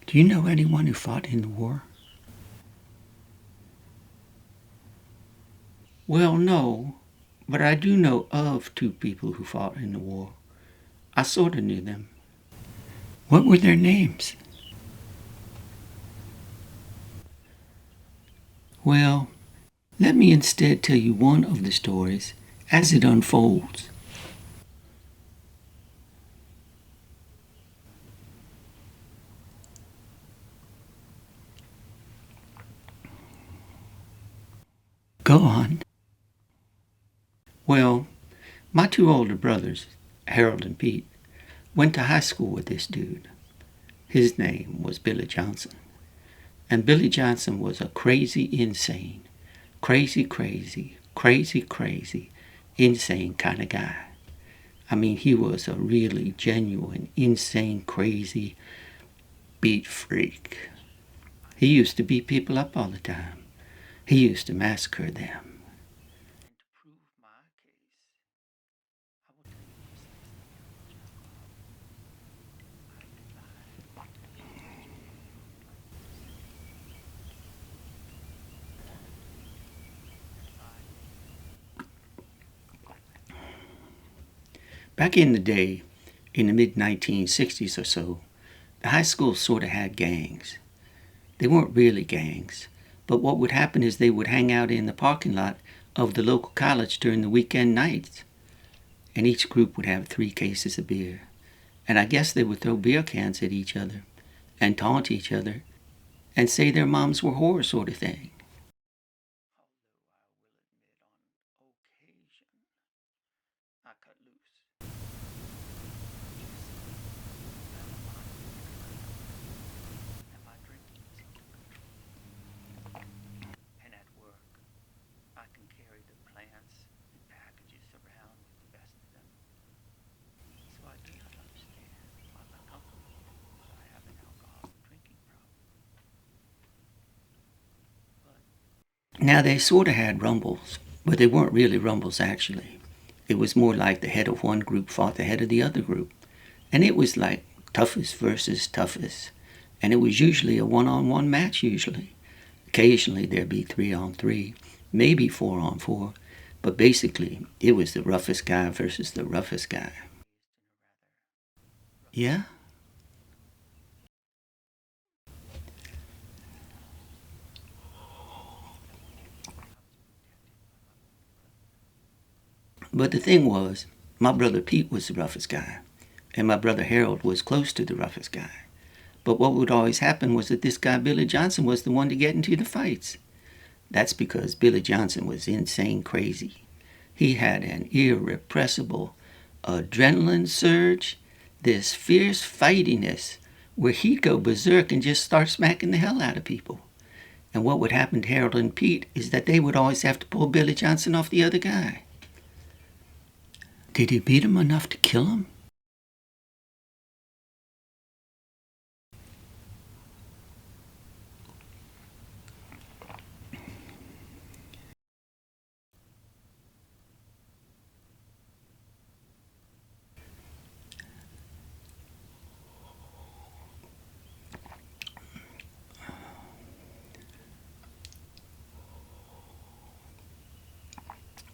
Do you know anyone who fought in the war? Well, no, but I do know of two people who fought in the war. I sort of knew them. What were their names? Well, let me instead tell you one of the stories as it unfolds. Go on. Well, my two older brothers, Harold and Pete, went to high school with this dude. His name was Billy Johnson. And Billy Johnson was a crazy, insane, crazy, insane kind of guy. I mean, he was a really genuine, insane, crazy beat freak. He used to beat people up all the time. He used to massacre them. Back in the day, in the mid-1960s or so, the high schools sort of had gangs. They weren't really gangs, but what would happen is they would hang out in the parking lot of the local college during the weekend nights. And each group would have 3 cases of beer. And I guess they would throw beer cans at each other and taunt each other and say their moms were whores sort of thing. Now, they sort of had rumbles, but they weren't really rumbles actually. It was more like the head of one group fought the head of the other group. And it was like toughest versus toughest. And it was usually a one-on-one match usually. Occasionally there'd be 3-on-3, maybe 4-on-4. But basically, it was the roughest guy versus the roughest guy. Yeah? But the thing was, my brother Pete was the roughest guy, and my brother Harold was close to the roughest guy. But what would always happen was that this guy Billy Johnson was the one to get into the fights. That's because Billy Johnson was insane crazy. He had an irrepressible adrenaline surge, this fierce fightiness, where he'd go berserk and just start smacking the hell out of people. And what would happen to Harold and Pete is that they would always have to pull Billy Johnson off the other guy. Did he beat him enough to kill him?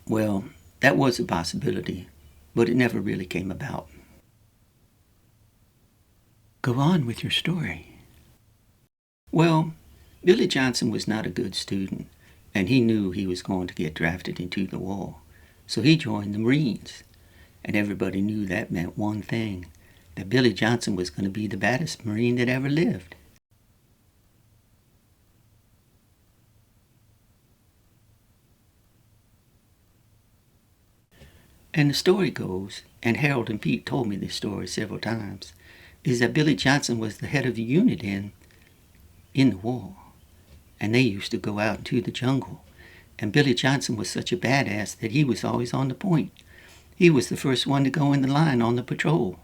Well, that was a possibility, but it never really came about. Go on with your story. Well, Billy Johnson was not a good student, and he knew he was going to get drafted into the war. So he joined the Marines, and everybody knew that meant one thing, that Billy Johnson was going to be the baddest Marine that ever lived. And the story goes, and Harold and Pete told me this story several times, is that Billy Johnson was the head of the unit in the war. And they used to go out into the jungle. And Billy Johnson was such a badass that he was always on the point. He was the first one to go in the line on the patrol.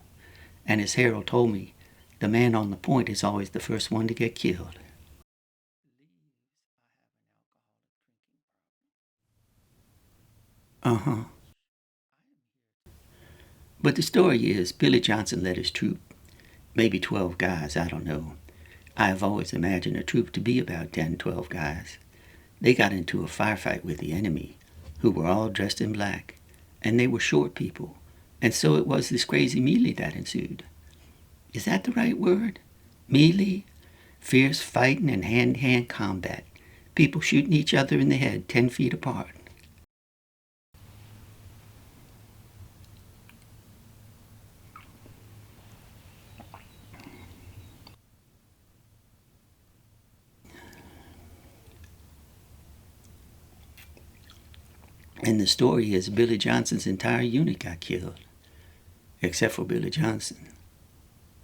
And as Harold told me, the man on the point is always the first one to get killed. Uh-huh. But the story is Billy Johnson led his troop, maybe 12 guys, I don't know. I have always imagined a troop to be about 10, 12 guys. They got into a firefight with the enemy, who were all dressed in black, and they were short people, and so it was this crazy melee that ensued. Is that the right word? Melee? Fierce fighting and hand-to-hand combat. People shooting each other in the head 10 feet apart. And the story is Billy Johnson's entire unit got killed, except for Billy Johnson,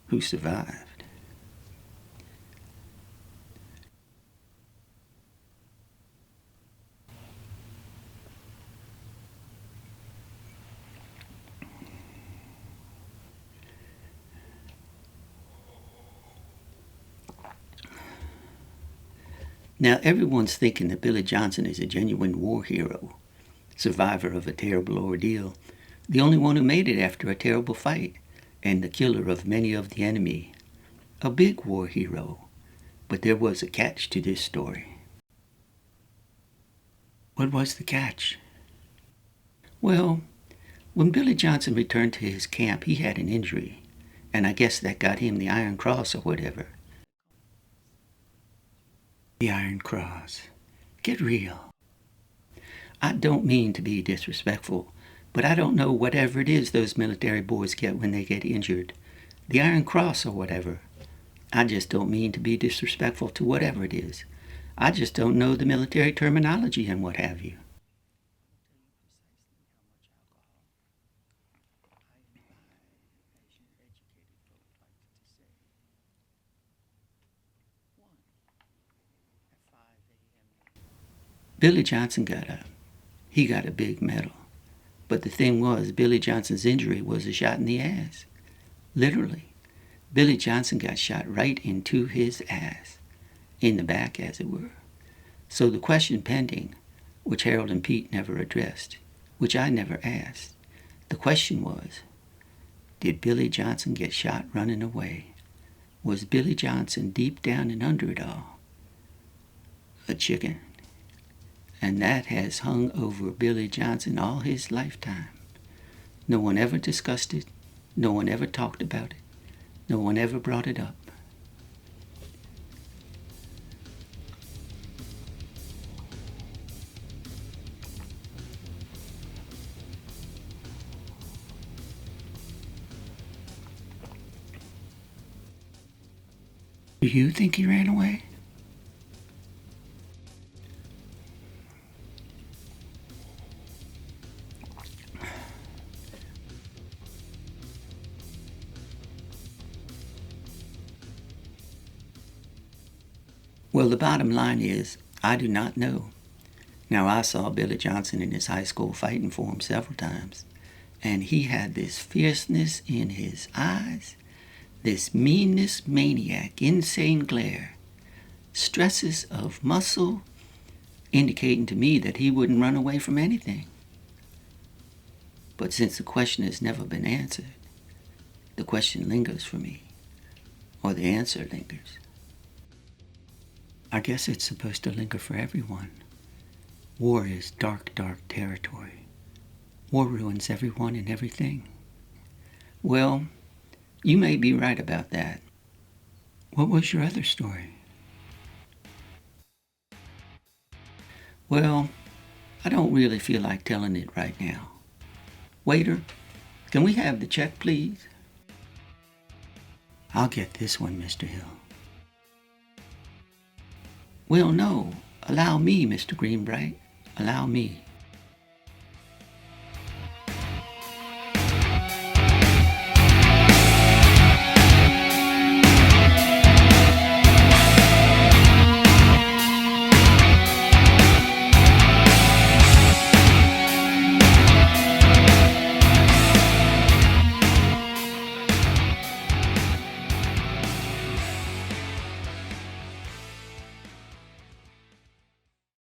who survived. Now everyone's thinking that Billy Johnson is a genuine war hero, survivor of a terrible ordeal, the only one who made it after a terrible fight, and the killer of many of the enemy. A big war hero. But there was a catch to this story. What was the catch? Well, when Billy Johnson returned to his camp, he had an injury, and I guess that got him the Iron Cross or whatever. The Iron Cross. Get real. I don't mean to be disrespectful, but I don't know whatever it is those military boys get when they get injured. The Iron Cross or whatever. I just don't mean to be disrespectful to whatever it is. I just don't know the military terminology and what have you. Billy Johnson got a big medal. But the thing was, Billy Johnson's injury was a shot in the ass. Literally. Billy Johnson got shot right into his ass. In the back, as it were. So the question pending, which Harold and Pete never addressed, which I never asked, the question was, did Billy Johnson get shot running away? Was Billy Johnson deep down and under it all a chicken? And that has hung over Billy Johnson all his lifetime. No one ever discussed it. No one ever talked about it. No one ever brought it up. Do you think he ran away? Well, the bottom line is, I do not know. Now, I saw Billy Johnson in his high school fighting for him several times, and he had this fierceness in his eyes, this meanness, maniac, insane glare, stresses of muscle, indicating to me that he wouldn't run away from anything. But since the question has never been answered, the question lingers for me, or the answer lingers. I guess it's supposed to linger for everyone. War is dark, dark territory. War ruins everyone and everything. Well, you may be right about that. What was your other story? Well, I don't really feel like telling it right now. Waiter, can we have the check, please? I'll get this one, Mr. Hill. Well, no. Allow me, Mr. Greenbright. Allow me.